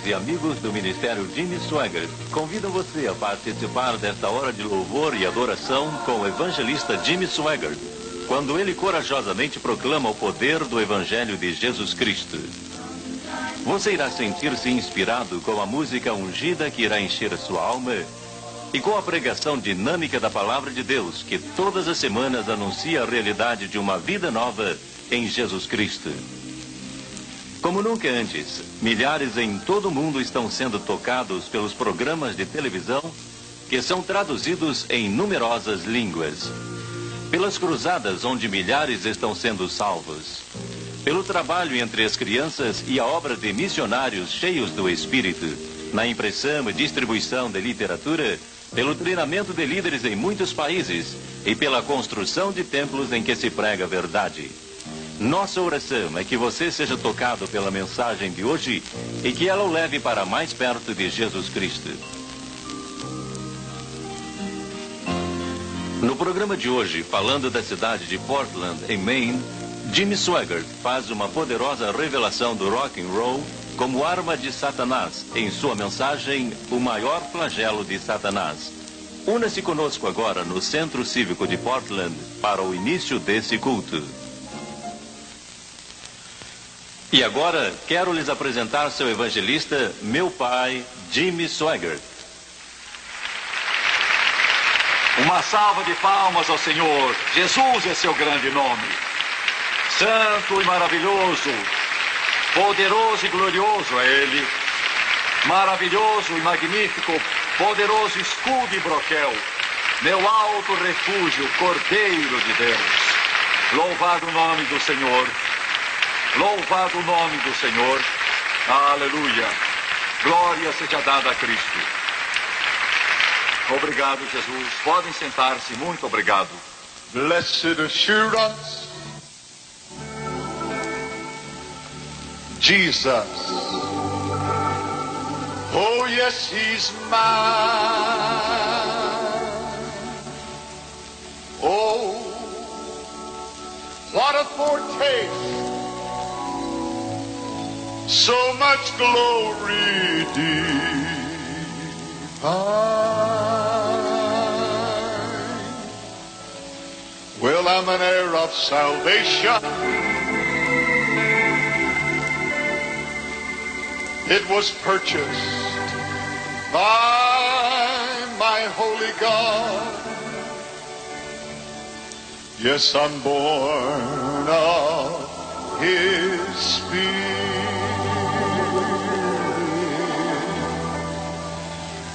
E amigos do Ministério Jimmy Swaggart convidam você a participar desta hora de louvor e adoração com o evangelista Jimmy Swaggart, quando ele corajosamente proclama o poder do Evangelho de Jesus Cristo. Você irá sentir-se inspirado com a música ungida que irá encher a sua alma e com a pregação dinâmica da Palavra de Deus, que todas as semanas anuncia a realidade de uma vida nova em Jesus Cristo. Como nunca antes, milhares em todo o mundo estão sendo tocados pelos programas de televisão que são traduzidos em numerosas línguas. Pelas cruzadas onde milhares estão sendo salvos. Pelo trabalho entre as crianças e a obra de missionários cheios do Espírito, na impressão e distribuição de literatura, pelo treinamento de líderes em muitos países e pela construção de templos em que se prega a verdade. Nossa oração é que você seja tocado pela mensagem de hoje e que ela o leve para mais perto de Jesus Cristo. No programa de hoje, falando da cidade de Portland, em Maine, Jimmy Swaggart faz uma poderosa revelação do rock and roll como arma de Satanás em sua mensagem, O Maior Flagelo de Satanás. Una-se conosco agora no Centro Cívico de Portland para o início desse culto. E agora, quero lhes apresentar seu evangelista, meu pai, Jimmy Swaggart. Uma salva de palmas ao Senhor. Jesus é seu grande nome. Santo e maravilhoso, poderoso e glorioso é Ele. Maravilhoso e magnífico, poderoso escudo e broquel. Meu alto refúgio, Cordeiro de Deus. Louvado o nome do Senhor. Louvado o nome do Senhor. Aleluia. Glória seja dada a Cristo. Obrigado, Jesus. Podem sentar-se. Muito obrigado. Blessed assurance, Jesus. Oh, yes, He's mine. Oh, what a foretaste. So much glory divine. Well, I'm an heir of salvation. It was purchased by my holy God. Yes, I'm born of His Spirit.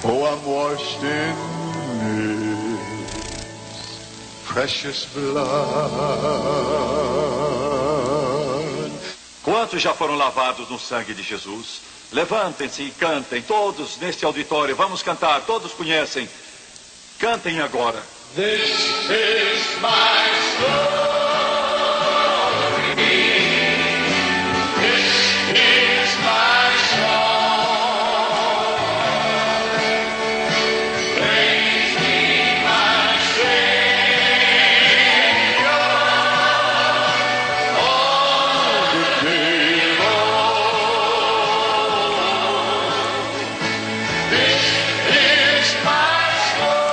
Oh, I'm washed in His precious blood. Quantos já foram lavados no sangue de Jesus? Levantem-se e cantem, todos neste auditório. Vamos cantar, todos conhecem. Cantem agora. This is my story. This is my song. Praise me, my Savior, all the day long. This is my story.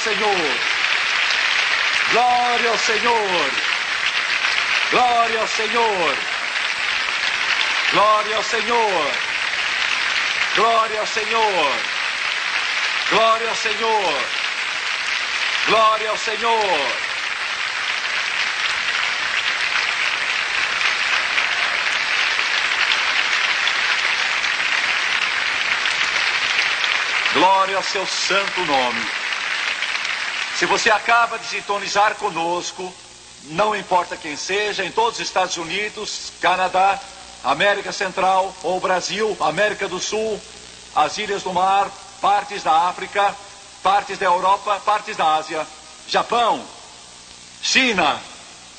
Senhor. Glória ao Senhor. Glória ao Senhor. Glória ao Senhor. Glória ao Senhor. Glória ao Senhor. Glória ao Senhor. Glória ao seu santo nome. Se você acaba de sintonizar conosco, não importa quem seja, em todos os Estados Unidos, Canadá, América Central ou Brasil, América do Sul, as Ilhas do Mar, partes da África, partes da Europa, partes da Ásia, Japão, China,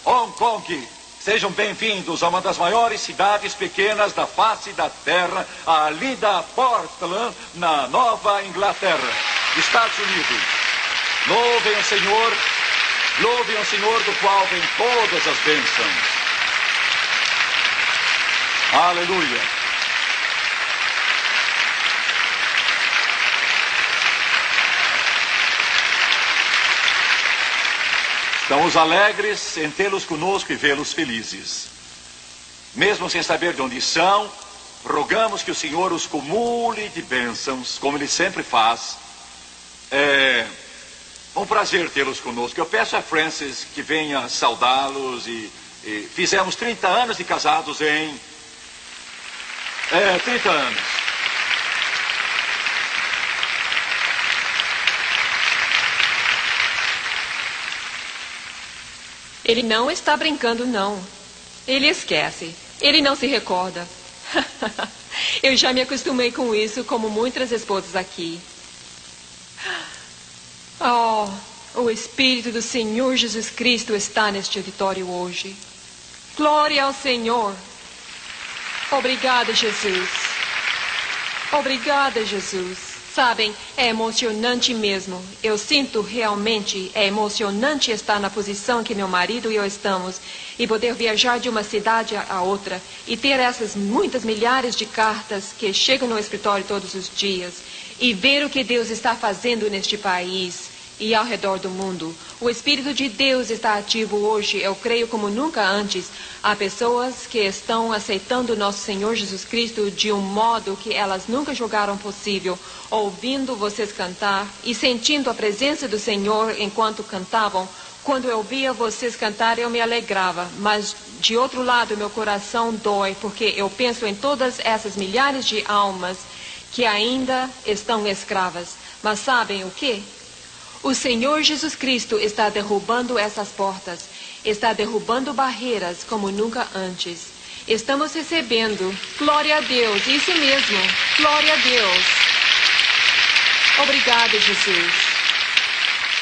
Hong Kong, sejam bem-vindos a uma das maiores cidades pequenas da face da terra, a linda Portland, na Nova Inglaterra, Estados Unidos. Louvem o Senhor do qual vem todas as bênçãos. Aleluia. Estamos alegres em tê-los conosco e vê-los felizes. Mesmo sem saber de onde são, rogamos que o Senhor os cumule de bênçãos, como Ele sempre faz. É um prazer tê-los conosco. Eu peço a Francis que venha saudá-los e fizemos 30 anos de casados em... 30 anos. Ele não está brincando, não. Ele esquece. Ele não se recorda. Eu já me acostumei com isso, como muitas esposas aqui. Oh, o Espírito do Senhor Jesus Cristo está neste auditório hoje. Glória ao Senhor. Obrigada, Jesus. Obrigada, Jesus. Sabem, é emocionante mesmo. Eu sinto realmente, é emocionante estar na posição que meu marido e eu estamos e poder viajar de uma cidade a outra e ter essas muitas milhares de cartas que chegam no escritório todos os dias e ver o que Deus está fazendo neste país e ao redor do mundo. O Espírito de Deus está ativo hoje, eu creio como nunca antes. Há pessoas que estão aceitando nosso Senhor Jesus Cristo de um modo que elas nunca julgaram possível, ouvindo vocês cantar e sentindo a presença do Senhor enquanto cantavam. Quando eu via vocês cantar, eu me alegrava, mas de outro lado meu coração dói, porque eu penso em todas essas milhares de almas que ainda estão escravas. Mas sabem o quê? O Senhor Jesus Cristo está derrubando essas portas, está derrubando barreiras como nunca antes. Estamos recebendo, glória a Deus, isso mesmo, glória a Deus. Obrigada, Jesus.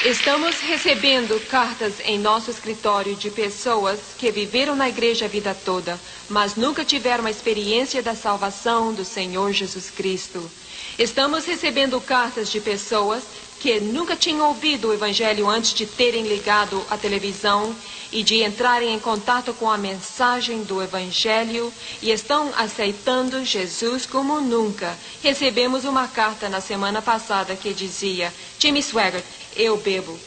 Estamos recebendo cartas em nosso escritório de pessoas que viveram na igreja a vida toda, mas nunca tiveram a experiência da salvação do Senhor Jesus Cristo. Estamos recebendo cartas de pessoas que nunca tinham ouvido o Evangelho antes de terem ligado a televisão e de entrarem em contato com a mensagem do Evangelho e estão aceitando Jesus como nunca. Recebemos uma carta na semana passada que dizia: Jimmy Swaggart, eu bebo.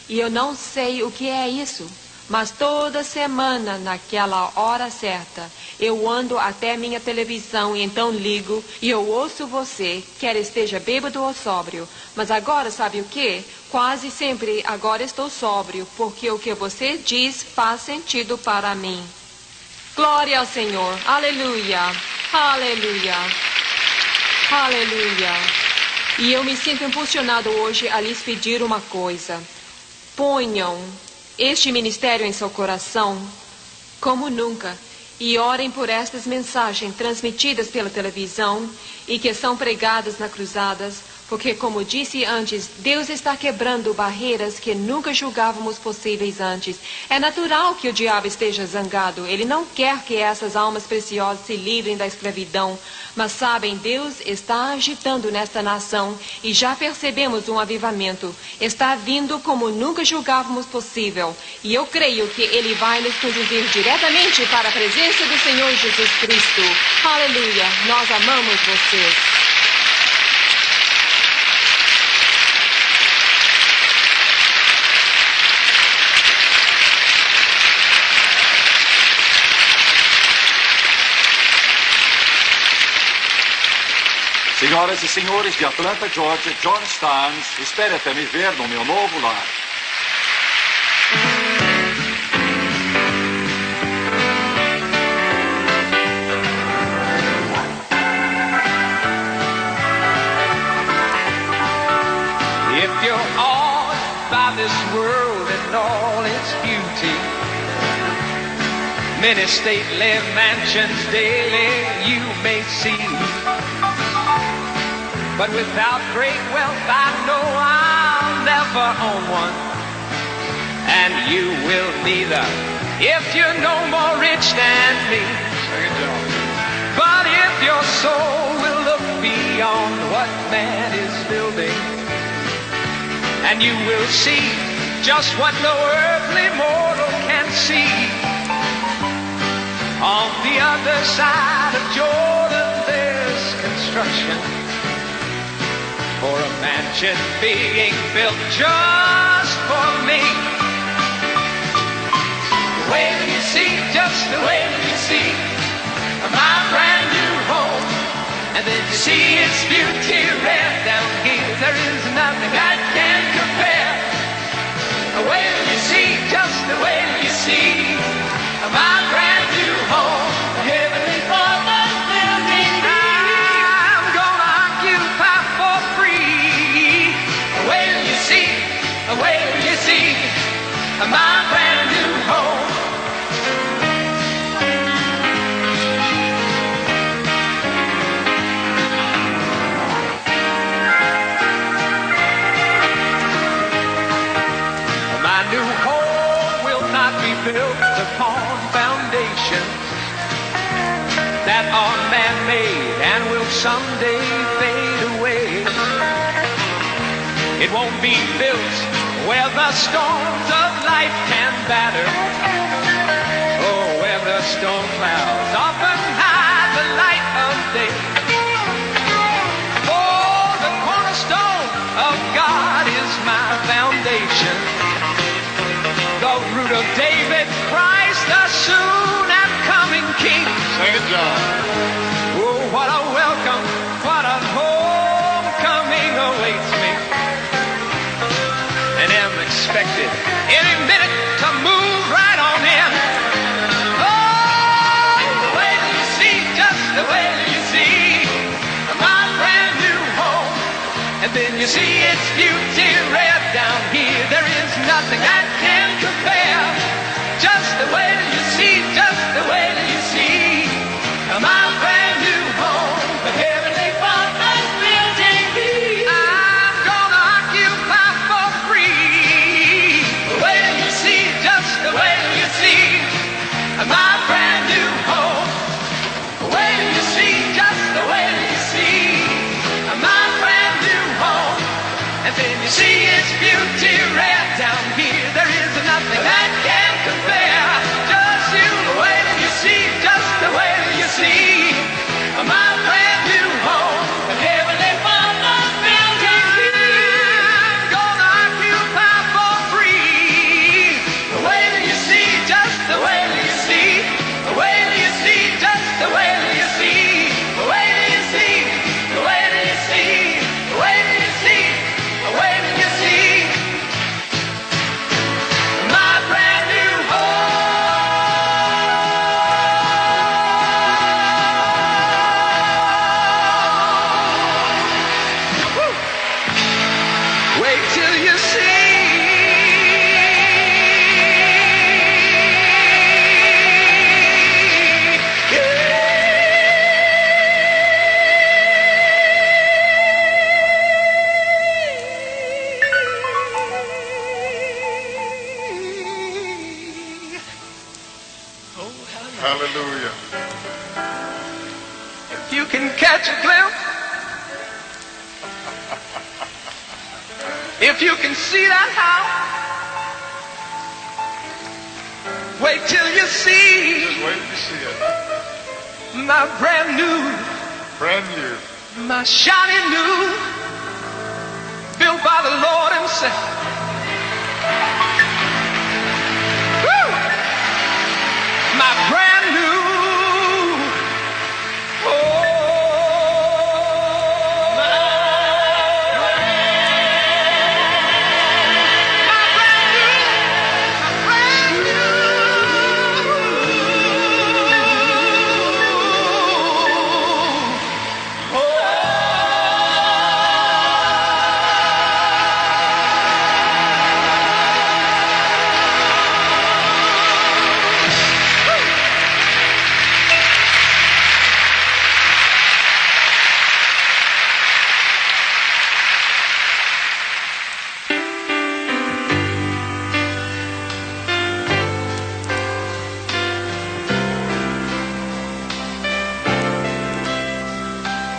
E eu não sei o que é isso, mas toda semana, naquela hora certa, eu ando até minha televisão e então ligo e eu ouço você, quer esteja bêbado ou sóbrio. Mas agora, sabe o que? Quase sempre agora estou sóbrio, porque o que você diz faz sentido para mim. Glória ao Senhor. Aleluia. Aleluia. Aleluia. E eu me sinto impulsionado hoje a lhes pedir uma coisa. Ponham este ministério em seu coração como nunca e orem por estas mensagens transmitidas pela televisão e que são pregadas nas cruzadas, porque, como disse antes, Deus está quebrando barreiras que nunca julgávamos possíveis antes. É natural que o diabo esteja zangado. Ele não quer que essas almas preciosas se livrem da escravidão. Mas sabem, Deus está agitando nesta nação e já percebemos um avivamento. Está vindo como nunca julgávamos possível. E eu creio que Ele vai nos conduzir diretamente para a presença do Senhor Jesus Cristo. Aleluia! Nós amamos vocês. Senhoras e senhores de Atlanta, Georgia, John Starnes, espere até me ver no meu novo lar. If you're awed by this world and all its beauty, many stately mansions daily you may see, but without great wealth I know I'll never own one, and you will neither if you're no more rich than me. But if your soul will look beyond what man is building, and you will see just what no earthly mortal can see. On the other side of Jordan there's construction for a mansion being built just for me. Wait till you see, just wait till you see my brand new home, and then you see its beauty red down here. There is nothing I can compare. Wait till you see, just wait till you see my brand new home, heavenly Father's building. I'm gonna occupy for free. Wait till you see, wait till you see my brand new home. My new home will not be built upon foundations that are man-made and will someday fade away. It won't be built where the storms of life can batter, or where the storm clouds often hide the light of day. For the cornerstone of God is my foundation, the root of David, Christ, the soon and coming King. Sing it, John. Oh, what a welcome, what a homecoming awaits me. And am expected any minute to move right on in. Oh, wait till you see, just the way you see my brand new home. And then you see its beauty red down here. There is nothing I can compare. Just the way you see, just the way you see my brand new home, the heavenly Father's building. I'm gonna occupy for free. Wait till you see, just the way you see my brand new home. Wait till you see, just the way you see my brand new home. And then you see its beauty red down here. There is nothing that can compare. Just you wait till you see, just the way you see my brand new home, the heavenly Father's building. I'm gonna occupy for free. Wait till you see, just the way you see. Wait till you see, just the way you see. Wait till you see, wait till you see, wait till you see, wait till you see my brand new home. Woo! Wait till you see. Hallelujah. If you can catch a glimpse, if you can see that house, wait till you see Just wait till you see it. my brand new, Brand new. my shiny new, built by the Lord himself. Woo! My brand new, oh,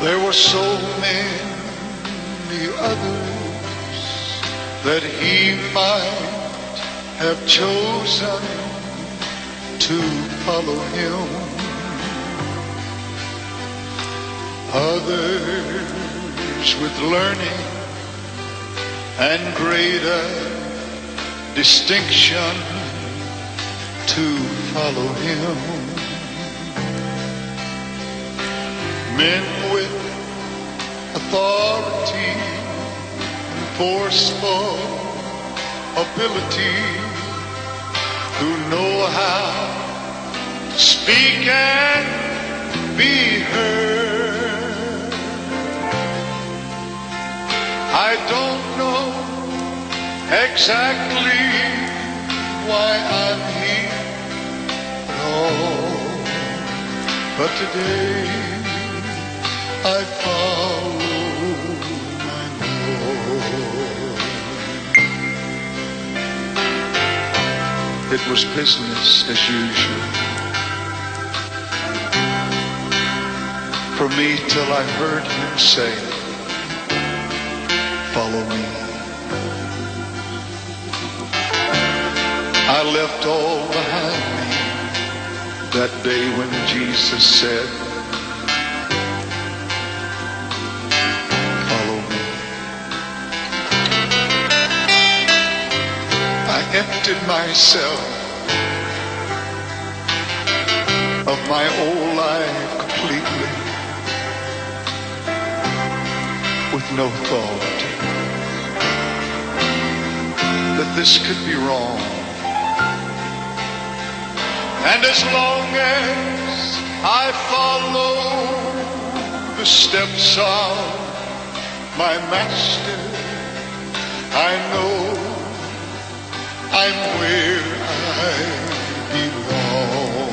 There were so many others that he might have chosen to follow him. Others with learning and greater distinction to follow him. Men with authority and forceful ability who know how to speak and be heard. I don't know exactly why I'm here at all, but today I follow my Lord. It was business as usual for me till I heard him say, follow me. I left all behind me that day when Jesus said, follow me. I emptied myself of my old life completely, with no thought that this could be wrong. And as long as I follow the steps of my master, I know I'm where I belong.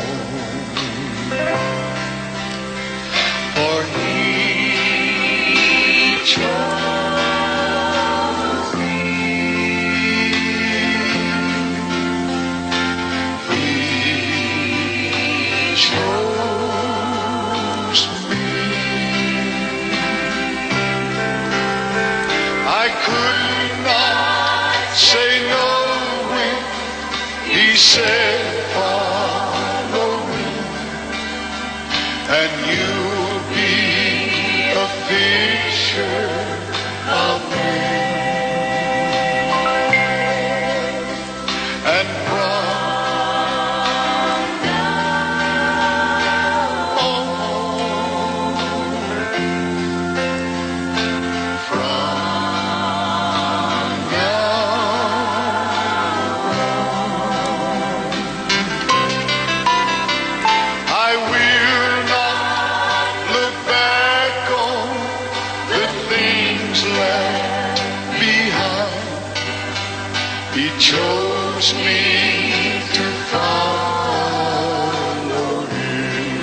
For he chose me. He chose me. I could not say no when he said follow me, and you'll be a picture of me. And from now on, I will not look back on the things left behind. He chose me to follow him.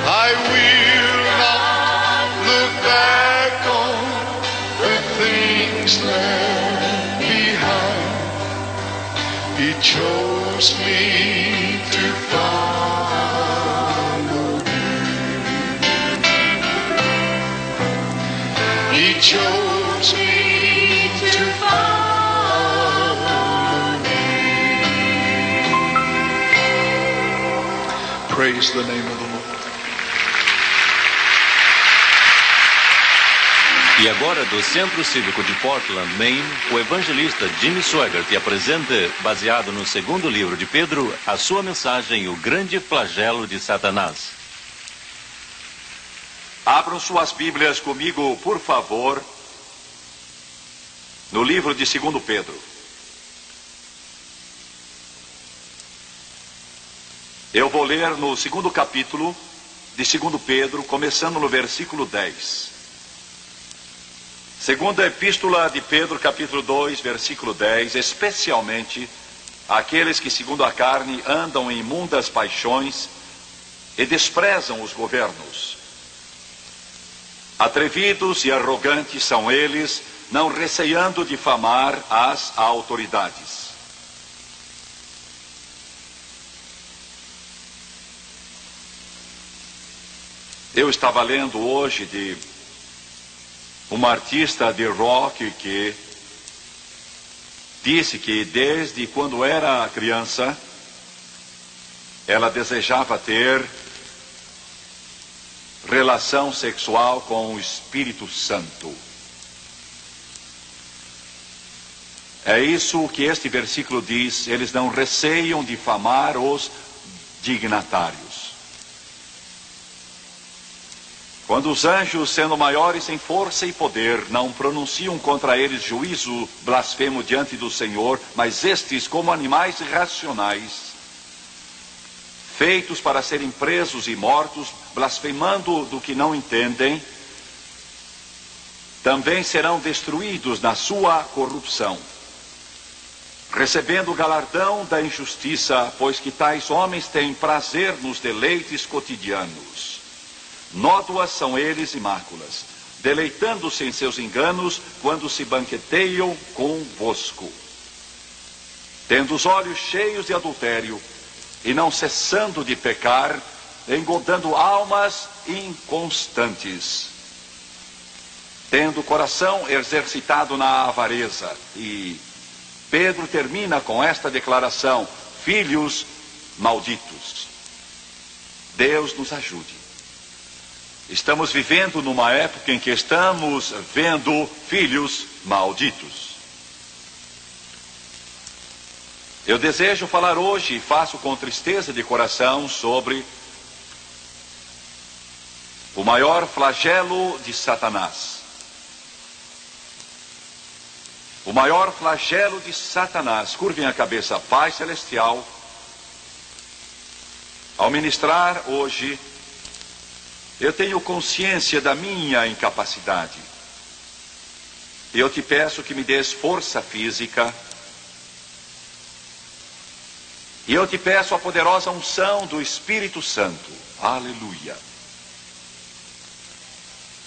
I will not look back on the things left behind. He chose me to follow him. He chose me to follow him. Praise the name of the Lord. E agora, do Centro Cívico de Portland, Maine, o evangelista Jimmy Swaggart apresenta, baseado no segundo livro de Pedro, a sua mensagem, O Grande Flagelo de Satanás. Abram suas Bíblias comigo, por favor, no livro de 2 Pedro. Eu vou ler no 2º capítulo de 2 Pedro, começando no versículo 10. Segunda Epístola de Pedro, capítulo 2, versículo 10, especialmente aqueles que, segundo a carne, andam em imundas paixões e desprezam os governos. Atrevidos e arrogantes são eles, não receando difamar as autoridades. Eu estava lendo hoje de uma artista de rock que disse que desde quando era criança ela desejava ter relação sexual com o Espírito Santo. É isso que este versículo diz: eles não receiam difamar os dignatários. Quando os anjos, sendo maiores em força e poder, não pronunciam contra eles juízo blasfemo diante do Senhor, mas estes, como animais irracionais, feitos para serem presos e mortos, blasfemando do que não entendem, também serão destruídos na sua corrupção, recebendo o galardão da injustiça, pois que tais homens têm prazer nos deleites cotidianos. Nódoas são eles e máculas, deleitando-se em seus enganos quando se banqueteiam convosco, tendo os olhos cheios de adultério e não cessando de pecar, engodando almas inconstantes, tendo o coração exercitado na avareza. E Pedro termina com esta declaração: filhos malditos. Deus nos ajude. Estamos vivendo numa época em que estamos vendo filhos malditos. Eu desejo falar hoje, e faço com tristeza de coração, sobre o maior flagelo de Satanás. O maior flagelo de Satanás. Curvem a cabeça, Pai Celestial. Ao ministrar hoje, eu tenho consciência da minha incapacidade. E eu te peço que me des força física. E eu te peço a poderosa unção do Espírito Santo. Aleluia.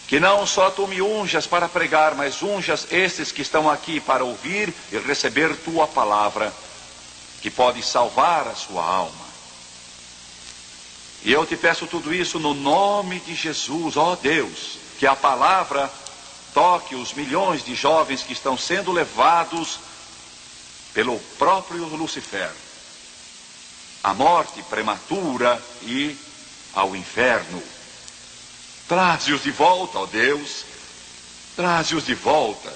Que não só tu me unjas para pregar, mas unjas estes que estão aqui para ouvir e receber tua palavra, que pode salvar a sua alma. E eu te peço tudo isso no nome de Jesus, ó Deus, que a palavra toque os milhões de jovens que estão sendo levados pelo próprio Lucifer à morte prematura e ao inferno. Traze-os de volta, ó Deus, traze-os de volta.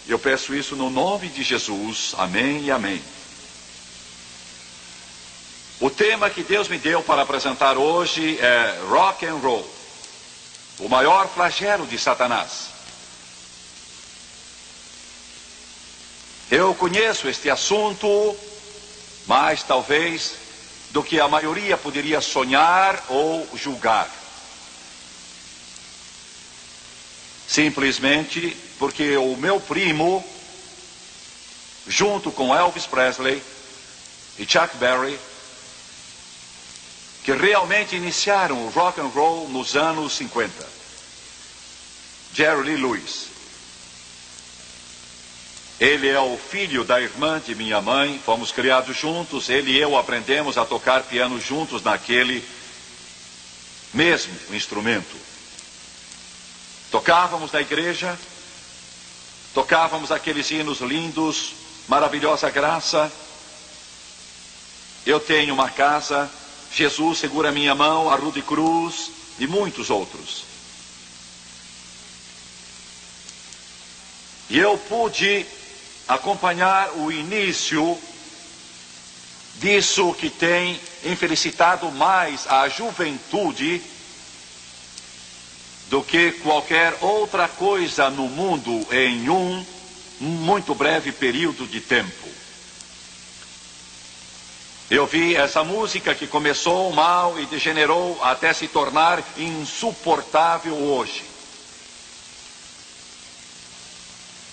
Eu peço isso no nome de Jesus, amém e amém. O tema que Deus me deu para apresentar hoje é rock and roll, o maior flagelo de Satanás. Eu conheço este assunto mais talvez do que a maioria poderia sonhar ou julgar. Simplesmente porque o meu primo, junto com Elvis Presley e Chuck Berry, que realmente iniciaram o rock and roll nos anos 50. Jerry Lee Lewis. Ele é o filho da irmã de minha mãe, fomos criados juntos, ele e eu aprendemos a tocar piano juntos naquele mesmo instrumento. Tocávamos na igreja, tocávamos aqueles hinos lindos, maravilhosa graça. Eu tenho uma casa, Jesus segura minha mão, a Rude Cruz e muitos outros. E eu pude acompanhar o início disso que tem infelicitado mais a juventude do que qualquer outra coisa no mundo em um muito breve período de tempo. Eu vi essa música que começou mal e degenerou até se tornar insuportável hoje.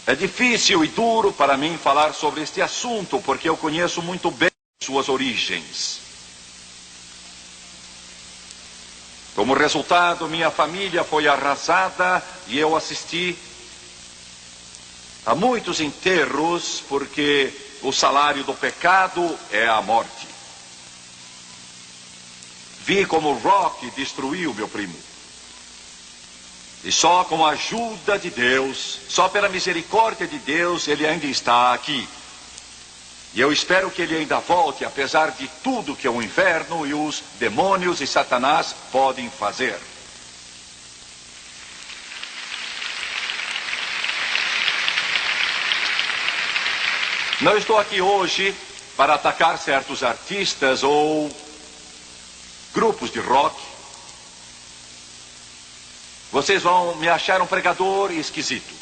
É difícil e duro para mim falar sobre este assunto, porque eu conheço muito bem suas origens. Como resultado, minha família foi arrasada e eu assisti a muitos enterros, porque o salário do pecado é a morte. Vi como o rock destruiu meu primo. E só com a ajuda de Deus, só pela misericórdia de Deus, ele ainda está aqui. E eu espero que ele ainda volte, apesar de tudo que o inferno e os demônios e Satanás podem fazer. Não estou aqui hoje para atacar certos artistas ou grupos de rock. Vocês vão me achar um pregador esquisito.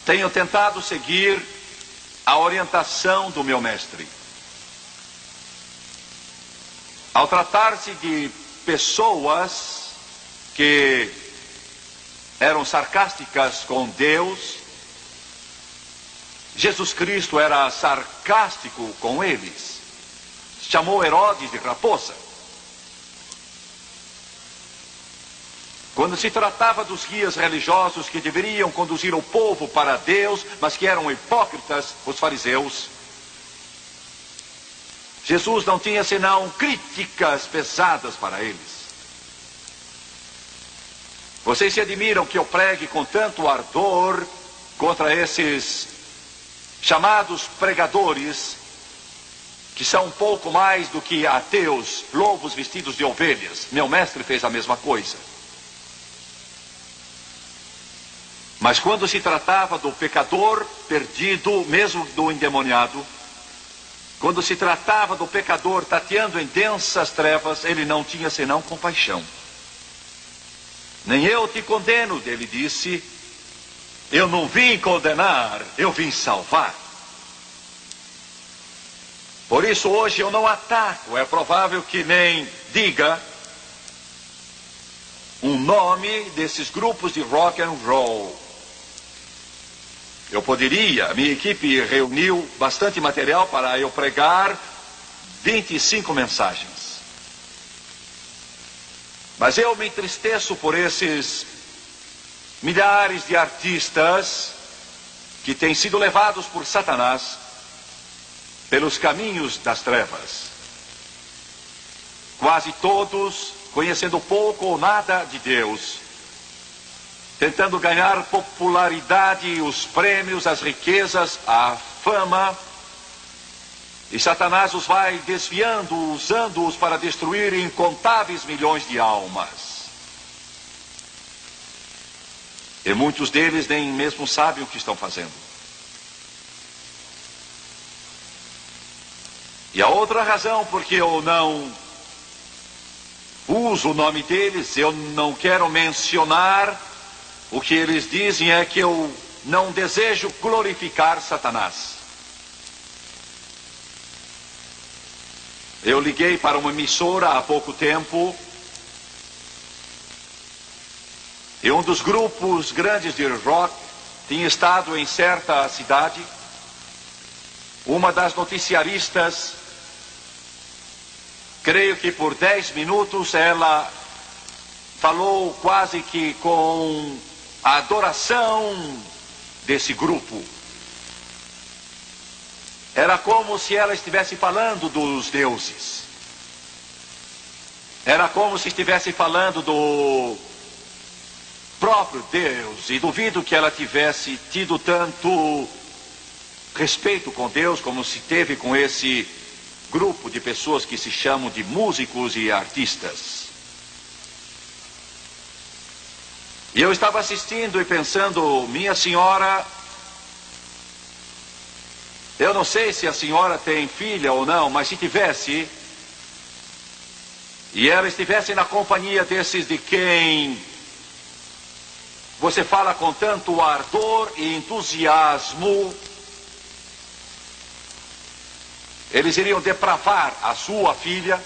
Tenho tentado seguir a orientação do meu mestre. Ao tratar-se de pessoas que eram sarcásticas com Deus, Jesus Cristo era sarcástico com eles. Chamou Herodes de raposa. Quando se tratava dos guias religiosos que deveriam conduzir o povo para Deus, mas que eram hipócritas, os fariseus, Jesus não tinha senão críticas pesadas para eles. Vocês se admiram que eu pregue com tanto ardor contra esses chamados pregadores, que são um pouco mais do que ateus, lobos vestidos de ovelhas. Meu mestre fez a mesma coisa. Mas quando se tratava do pecador perdido, mesmo do endemoniado, quando se tratava do pecador tateando em densas trevas, ele não tinha senão compaixão. Nem eu te condeno, ele disse. Eu não vim condenar, eu vim salvar. Por isso hoje eu não ataco. É provável que nem diga um nome desses grupos de rock and roll. Eu poderia, a minha equipe reuniu bastante material para eu pregar 25 mensagens. Mas eu me entristeço por esses milhares de artistas que têm sido levados por Satanás pelos caminhos das trevas. Quase todos conhecendo pouco ou nada de Deus, tentando ganhar popularidade, os prêmios, as riquezas, a fama. E Satanás os vai desviando, usando-os para destruir incontáveis milhões de almas. E muitos deles nem mesmo sabem o que estão fazendo. E a outra razão porque eu não uso o nome deles, eu não quero mencionar o que eles dizem, é que eu não desejo glorificar Satanás. Eu liguei para uma emissora há pouco tempo, e um dos grupos grandes de rock tinha estado em certa cidade. Uma das noticiaristas, creio que por 10 minutos, ela falou quase que com a adoração desse grupo. Era como se ela estivesse falando dos deuses. Era como se estivesse falando do próprio Deus, e duvido que ela tivesse tido tanto respeito com Deus como se teve com esse grupo de pessoas que se chamam de músicos e artistas. E eu estava assistindo e pensando, minha senhora, eu não sei se a senhora tem filha ou não, mas se tivesse, e ela estivesse na companhia desses de quem você fala com tanto ardor e entusiasmo, eles iriam depravar a sua filha,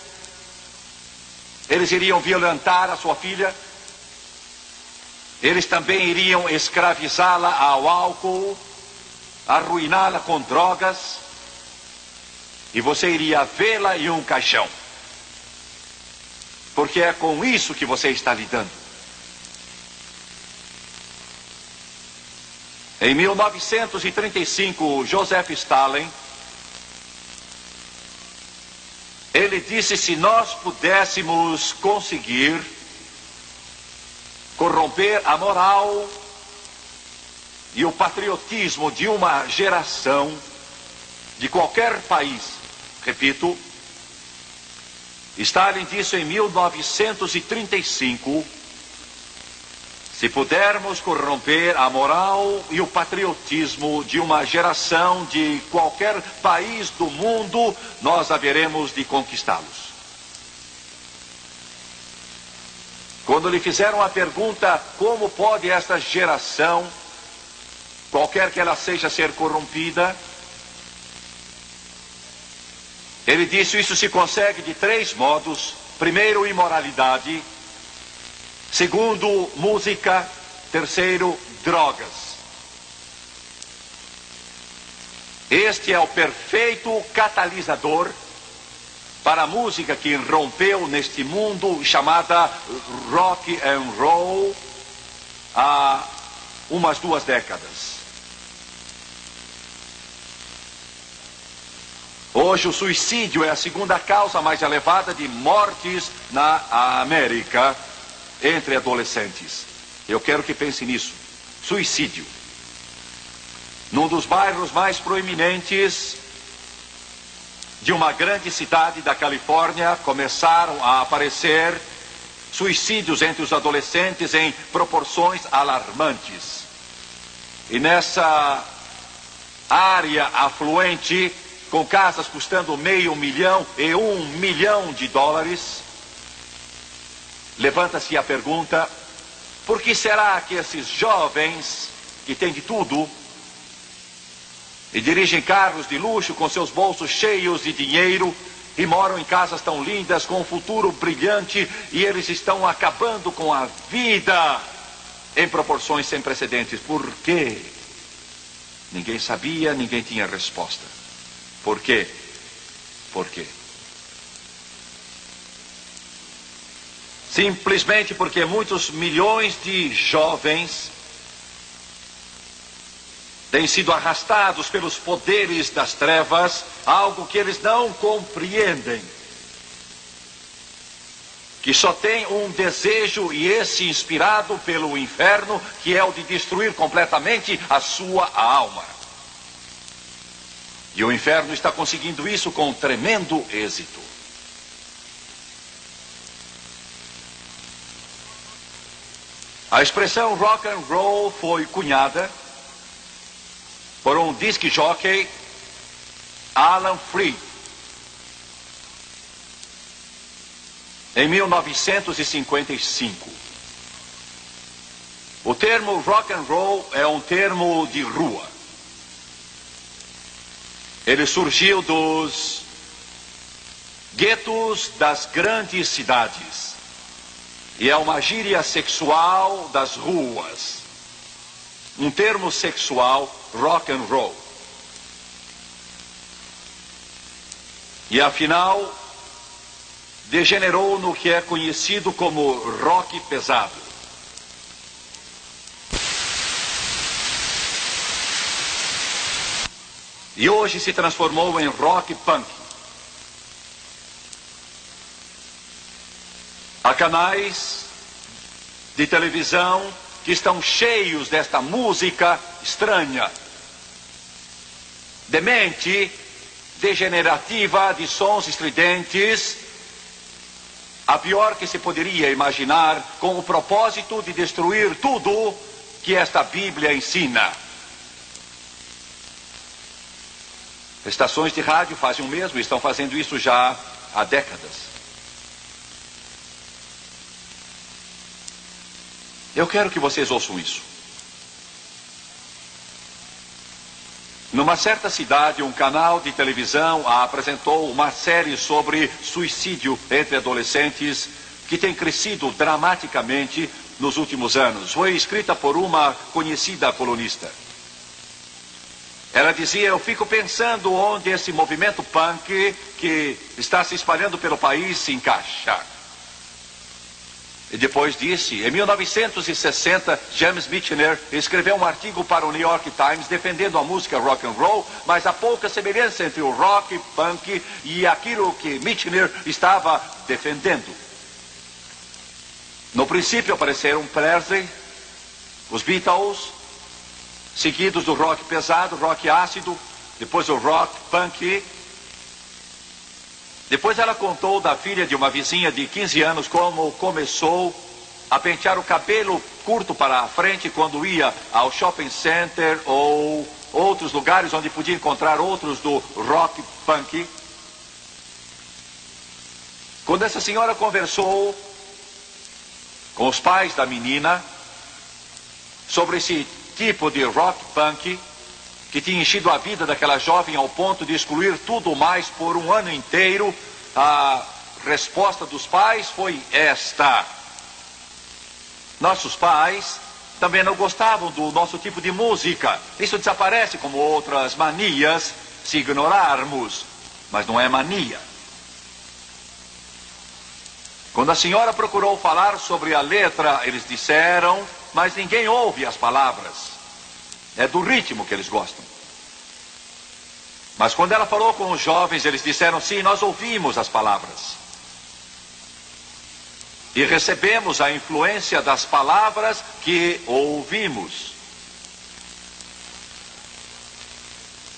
eles iriam violentar a sua filha, eles também iriam escravizá-la ao álcool, arruiná-la com drogas, e você iria vê-la em um caixão. Porque é com isso que você está lidando. Em 1935, Joseph Stalin, ele disse: se nós pudéssemos conseguir corromper a moral e o patriotismo de uma geração de qualquer país. Repito, Stalin disse em 1935, se pudermos corromper a moral e o patriotismo de uma geração de qualquer país do mundo, nós haveremos de conquistá-los. Quando lhe fizeram a pergunta, como pode esta geração, qualquer que ela seja, ser corrompida, ele disse, isso se consegue de 3 modos. Primeiro, imoralidade. Segundo, música. Terceiro, drogas. Este é o perfeito catalisador para a música que irrompeu neste mundo chamada rock and roll há umas 2 décadas. Hoje o suicídio é a segunda causa mais elevada de mortes na América entre adolescentes. Eu quero que pense nisso. Suicídio. Num dos bairros mais proeminentes de uma grande cidade da Califórnia, começaram a aparecer suicídios entre os adolescentes em proporções alarmantes. E nessa área afluente, com casas custando $500 mil e $1 milhão, levanta-se a pergunta, por que será que esses jovens, que têm de tudo, e dirigem carros de luxo com seus bolsos cheios de dinheiro, e moram em casas tão lindas, com um futuro brilhante, e eles estão acabando com a vida em proporções sem precedentes? Por quê? Ninguém sabia, ninguém tinha resposta. Por quê? Por quê? Simplesmente porque muitos milhões de jovens têm sido arrastados pelos poderes das trevas, algo que eles não compreendem. Que só tem um desejo, e esse inspirado pelo inferno, que é o de destruir completamente a sua alma. E o inferno está conseguindo isso com tremendo êxito. A expressão rock and roll foi cunhada por um disc jockey, Alan Freed, em 1955. O termo rock and roll é um termo de rua. Ele surgiu dos guetos das grandes cidades. E é uma gíria sexual das ruas. Um termo sexual, rock and roll. E afinal, degenerou no que é conhecido como rock pesado. E hoje se transformou em rock punk. Há canais de televisão que estão cheios desta música estranha, demente, degenerativa, de sons estridentes, a pior que se poderia imaginar, com o propósito de destruir tudo que esta Bíblia ensina. Estações de rádio fazem o mesmo, estão fazendo isso já há décadas. Eu quero que vocês ouçam isso. Numa certa cidade, um canal de televisão apresentou uma série sobre suicídio entre adolescentes que tem crescido dramaticamente nos últimos anos. Foi escrita por uma conhecida colunista. Ela dizia, eu fico pensando onde esse movimento punk que está se espalhando pelo país se encaixa. E depois disse, em 1960, James Michener escreveu um artigo para o New York Times defendendo a música rock and roll, mas há pouca semelhança entre o rock, punk e aquilo que Michener estava defendendo. No princípio apareceram Presley, os Beatles, seguidos do rock pesado, rock ácido, depois o rock punk. Depois ela contou da filha de uma vizinha de 15 anos como começou a pentear o cabelo curto para a frente quando ia ao shopping center ou outros lugares onde podia encontrar outros do rock punk. Quando essa senhora conversou com os pais da menina sobre esse tipo de rock punk que tinha enchido a vida daquela jovem ao ponto de excluir tudo mais por um ano inteiro, a resposta dos pais foi esta: nossos pais também não gostavam do nosso tipo de música. Isso desaparece como outras manias se ignorarmos, mas não é mania. Quando a senhora procurou falar sobre a letra, eles disseram, mas ninguém ouve as palavras. É do ritmo que eles gostam. Mas quando ela falou com os jovens, eles disseram, sim, nós ouvimos as palavras. E recebemos a influência das palavras que ouvimos.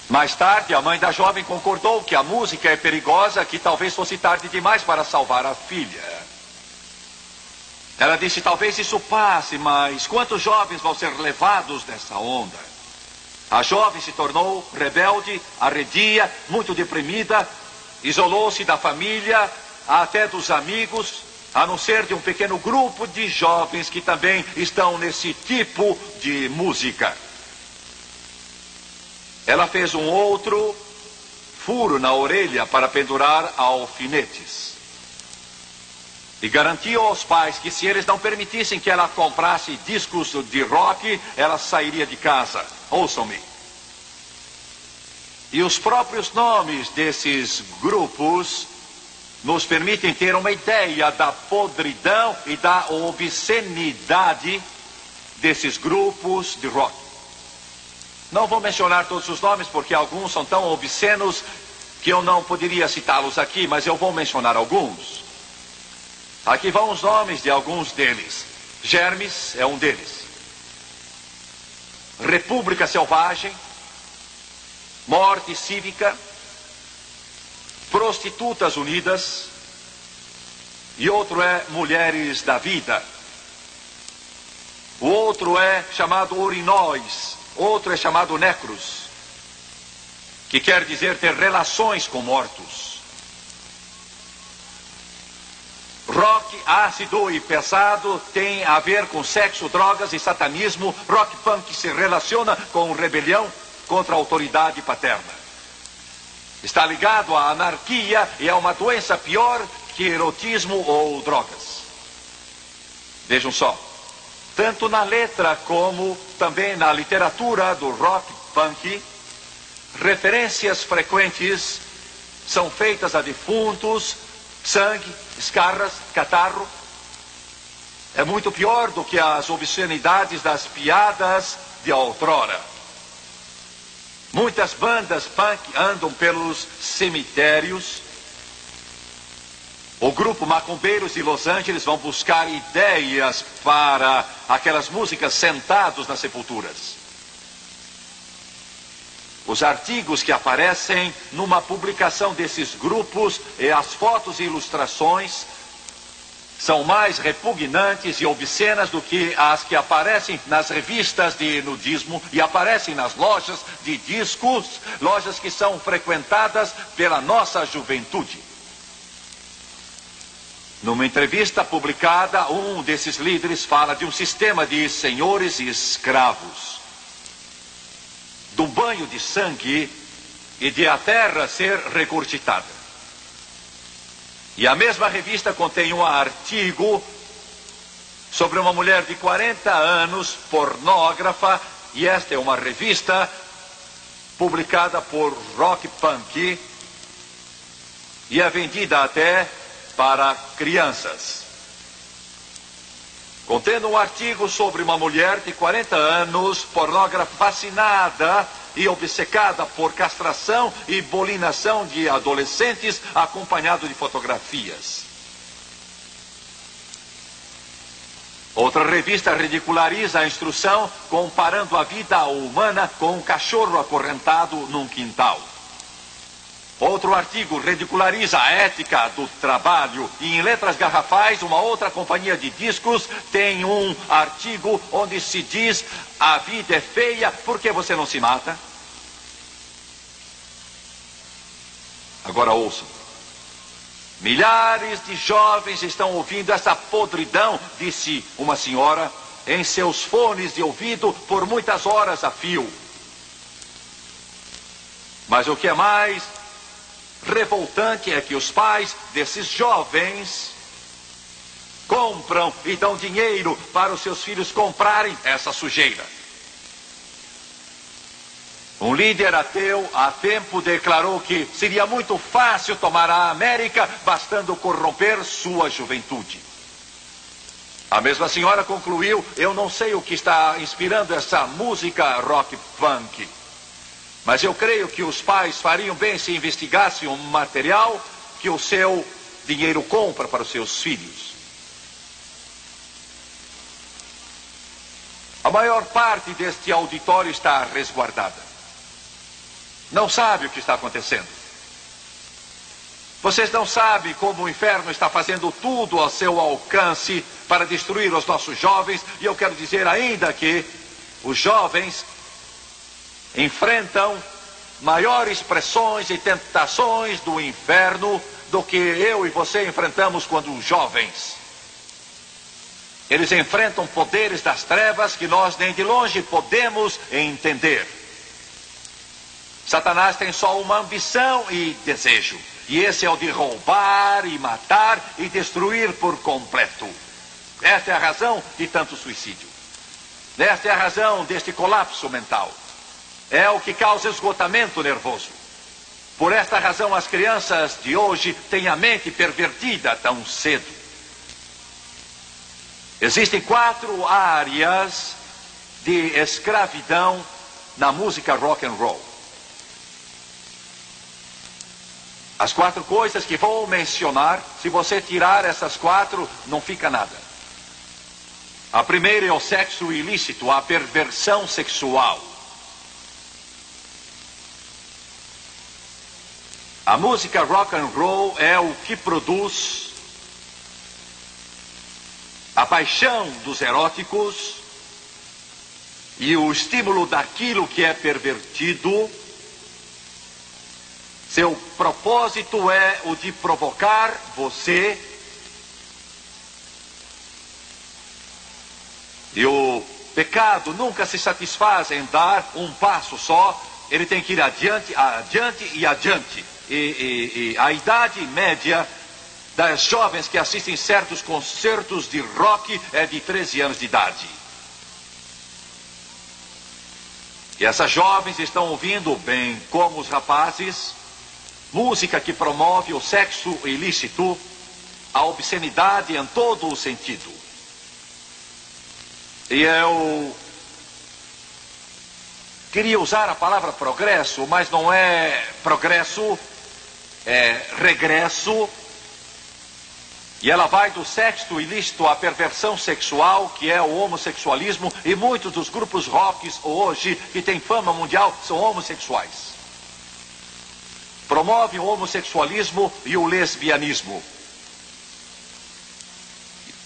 Mais tarde, a mãe da jovem concordou que a música é perigosa, que talvez fosse tarde demais para salvar a filha. Ela disse, talvez isso passe, mas quantos jovens vão ser levados nessa onda? A jovem se tornou rebelde, arredia, muito deprimida, isolou-se da família, até dos amigos, a não ser de um pequeno grupo de jovens que também estão nesse tipo de música. Ela fez um outro furo na orelha para pendurar alfinetes. E garantiu aos pais que se eles não permitissem que ela comprasse discos de rock, ela sairia de casa. Ouçam-me. E os próprios nomes desses grupos nos permitem ter uma ideia da podridão e da obscenidade desses grupos de rock. Não vou mencionar todos os nomes porque alguns são tão obscenos que eu não poderia citá-los aqui, mas eu vou mencionar alguns. Aqui vão os nomes de alguns deles. Germes é um deles. República Selvagem, Morte Cívica, Prostitutas Unidas, e outro é Mulheres da Vida. O outro é chamado Urinóis, outro é chamado Necros, que quer dizer ter relações com mortos. Rock ácido e pesado tem a ver com sexo, drogas e satanismo. Rock punk se relaciona com rebelião contra a autoridade paterna. Está ligado à anarquia e é uma doença pior que erotismo ou drogas. Vejam só, tanto na letra como também na literatura do rock punk, referências frequentes são feitas a defuntos, sangue, escarras, catarro. É muito pior do que as obscenidades das piadas de outrora. Muitas bandas punk andam pelos cemitérios. O grupo Macumbeiros de Los Angeles vão buscar ideias para aquelas músicas sentados nas sepulturas. Os artigos que aparecem numa publicação desses grupos e as fotos e ilustrações são mais repugnantes e obscenas do que as que aparecem nas revistas de nudismo e aparecem nas lojas de discos, lojas que são frequentadas pela nossa juventude. Numa entrevista publicada, um desses líderes fala de um sistema de senhores e escravos, do banho de sangue e de a terra ser regurgitada. E a mesma revista contém um artigo sobre uma mulher de 40 anos, pornógrafa, e esta é uma revista publicada por Rock Punk e é vendida até para crianças. Contendo um artigo sobre uma mulher de 40 anos, pornógrafa, fascinada e obcecada por castração e bolinação de adolescentes, acompanhado de fotografias. Outra revista ridiculariza a instrução comparando a vida humana com um cachorro acorrentado num quintal. Outro artigo ridiculariza a ética do trabalho. E em letras garrafais, uma outra companhia de discos tem um artigo onde se diz: a vida é feia, por que você não se mata? Agora ouçam. Milhares de jovens estão ouvindo essa podridão, disse uma senhora, em seus fones de ouvido por muitas horas a fio. Mas o que é mais revoltante é que os pais desses jovens compram e dão dinheiro para os seus filhos comprarem essa sujeira. Um líder ateu há tempo declarou que seria muito fácil tomar a América bastando corromper sua juventude. A mesma senhora concluiu: eu não sei o que está inspirando essa música rock funk, mas eu creio que os pais fariam bem se investigassem o material que o seu dinheiro compra para os seus filhos. A maior parte deste auditório está resguardada. Não sabe o que está acontecendo. Vocês não sabem como o inferno está fazendo tudo ao seu alcance para destruir os nossos jovens. E eu quero dizer ainda que os jovens enfrentam maiores pressões e tentações do inferno do que eu e você enfrentamos quando jovens. Eles enfrentam poderes das trevas que nós nem de longe podemos entender. Satanás tem só uma ambição e desejo, e esse é o de roubar e matar e destruir por completo. Esta é a razão de tanto suicídio. Esta é a razão deste colapso mental. É o que causa esgotamento nervoso. Por esta razão as crianças de hoje têm a mente pervertida tão cedo. Existem 4 áreas de escravidão na música rock and roll. As 4 coisas que vou mencionar, se você tirar essas 4, não fica nada. A primeira é o sexo ilícito, a perversão sexual. A música rock and roll é o que produz a paixão dos eróticos e o estímulo daquilo que é pervertido. Seu propósito é o de provocar você. E o pecado nunca se satisfaz em dar um passo só. Ele tem que ir adiante, adiante e adiante. E a idade média das jovens que assistem certos concertos de rock é de 13 anos de idade. E essas jovens estão ouvindo, bem como os rapazes, música que promove o sexo ilícito, a obscenidade em todo o sentido. E eu queria usar a palavra progresso, mas não é progresso, é regresso. E ela vai do sexo ilícito à perversão sexual, que é o homossexualismo, e muitos dos grupos rocks hoje que têm fama mundial são homossexuais. Promove o homossexualismo e o lesbianismo.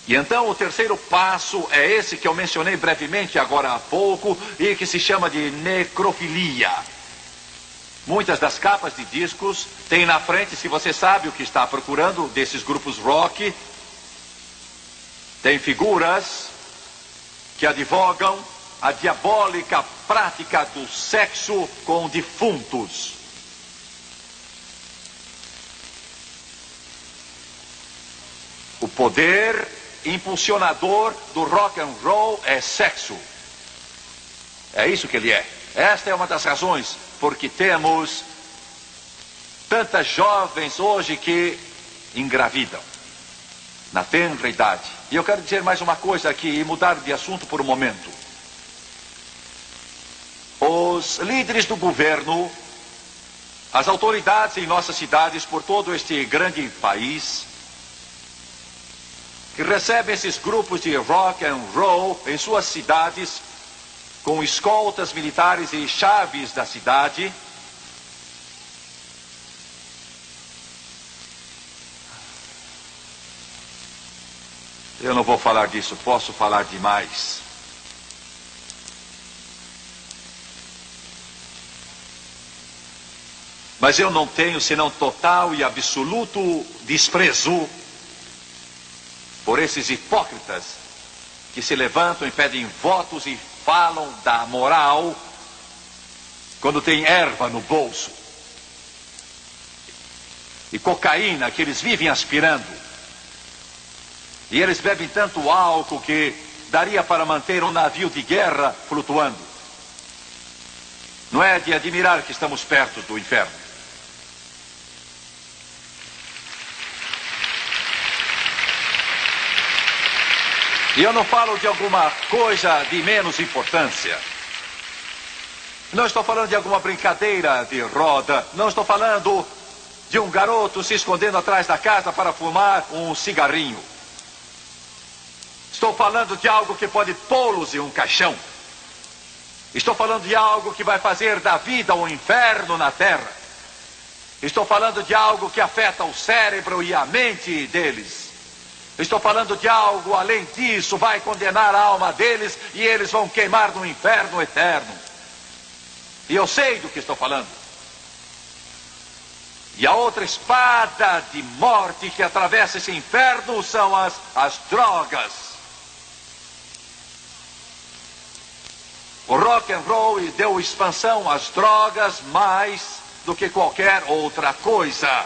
E então o terceiro passo é esse que eu mencionei brevemente agora há pouco e que se chama de necrofilia. Muitas das capas de discos têm na frente, se você sabe o que está procurando desses grupos rock, tem figuras que advogam a diabólica prática do sexo com defuntos. O poder impulsionador do rock and roll é sexo. É isso que ele é. Esta é uma das razões porque temos tantas jovens hoje que engravidam na tenra idade. E eu quero dizer mais uma coisa aqui e mudar de assunto por um momento. Os líderes do governo, as autoridades em nossas cidades por todo este grande país, que recebem esses grupos de rock and roll em suas cidades, com escoltas militares e chaves da cidade. Eu não vou falar disso, posso falar demais. Mas eu não tenho senão total e absoluto desprezo por esses hipócritas que se levantam e pedem votos e falam da moral quando tem erva no bolso e cocaína que eles vivem aspirando. E eles bebem tanto álcool que daria para manter um navio de guerra flutuando. Não é de admirar que estamos perto do inferno. E eu não falo de alguma coisa de menos importância. Não estou falando de alguma brincadeira de roda. Não estou falando de um garoto se escondendo atrás da casa para fumar um cigarrinho. Estou falando de algo que pode pô-los em um caixão. Estou falando de algo que vai fazer da vida um inferno na terra. Estou falando de algo que afeta o cérebro e a mente deles. Estou falando de algo, além disso, vai condenar a alma deles e eles vão queimar no inferno eterno. E eu sei do que estou falando. E a outra espada de morte que atravessa esse inferno são as drogas. O rock and roll deu expansão às drogas mais do que qualquer outra coisa.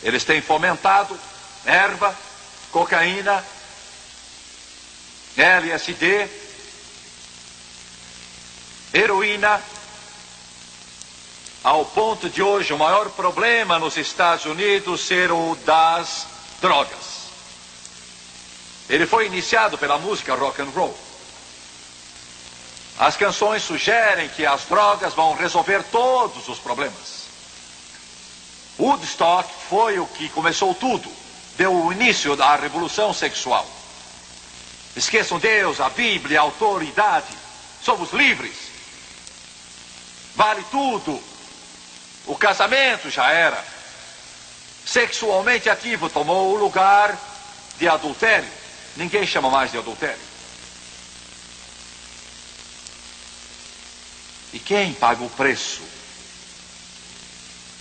Eles têm fomentado erva, cocaína, LSD, heroína, ao ponto de hoje o maior problema nos Estados Unidos ser o das drogas. Ele foi iniciado pela música rock and roll. As canções sugerem que as drogas vão resolver todos os problemas. Woodstock foi o que começou tudo. Deu o início da revolução sexual. Esqueçam Deus, a Bíblia, a autoridade. Somos livres. Vale tudo. O casamento já era. Sexualmente ativo tomou o lugar de adultério. Ninguém chama mais de adultério. E quem paga o preço?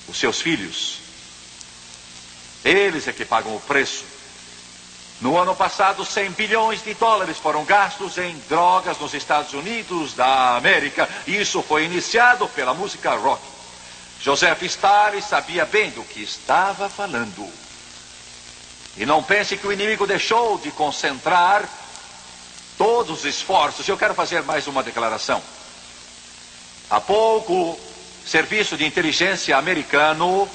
Os seus filhos. Eles é que pagam o preço. No ano passado, 100 bilhões de dólares foram gastos em drogas nos Estados Unidos da América. Isso foi iniciado pela música rock. Joseph Stalin sabia bem do que estava falando. E não pense que o inimigo deixou de concentrar todos os esforços. Eu quero fazer mais uma declaração. Há pouco, o Serviço de Inteligência americano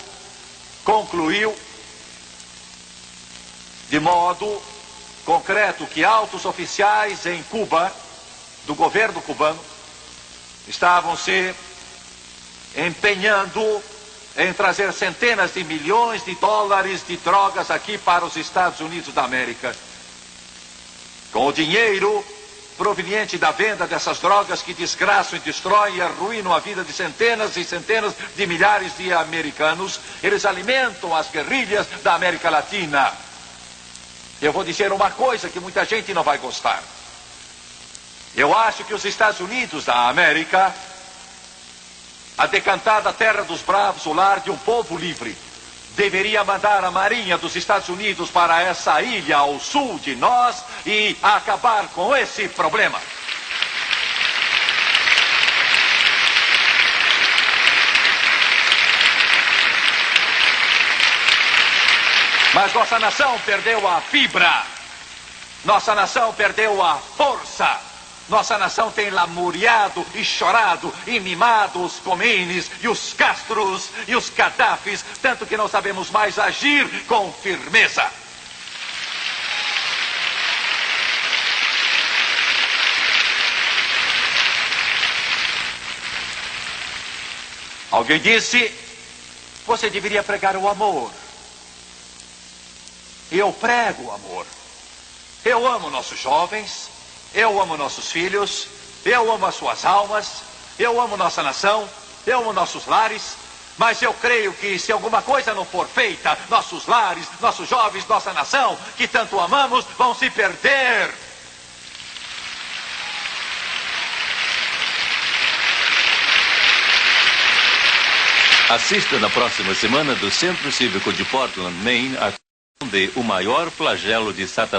concluiu de modo concreto que altos oficiais em Cuba, do governo cubano, estavam se empenhando em trazer centenas de milhões de dólares de drogas aqui para os Estados Unidos da América. Com o dinheiro proveniente da venda dessas drogas que desgraçam e destroem e arruinam a vida de centenas e centenas de milhares de americanos, eles alimentam as guerrilhas da América Latina. Eu vou dizer uma coisa que muita gente não vai gostar. Eu acho que os Estados Unidos da América, a decantada terra dos bravos, o lar de um povo livre, deveria mandar a Marinha dos Estados Unidos para essa ilha ao sul de nós e acabar com esse problema. Mas nossa nação perdeu a fibra. Nossa nação perdeu a força. Nossa nação tem lamuriado e chorado e mimado os Khomeinis e os Castros e os Gaddafis, tanto que não sabemos mais agir com firmeza. Alguém disse, você deveria pregar o amor. E eu prego o amor. Eu amo nossos jovens, eu amo nossos filhos, eu amo as suas almas, eu amo nossa nação, eu amo nossos lares, mas eu creio que se alguma coisa não for feita, nossos lares, nossos jovens, nossa nação, que tanto amamos, vão se perder. Assista na próxima semana do Centro Cívico de Portland, Maine, a de O Maior Flagelo de Satanás.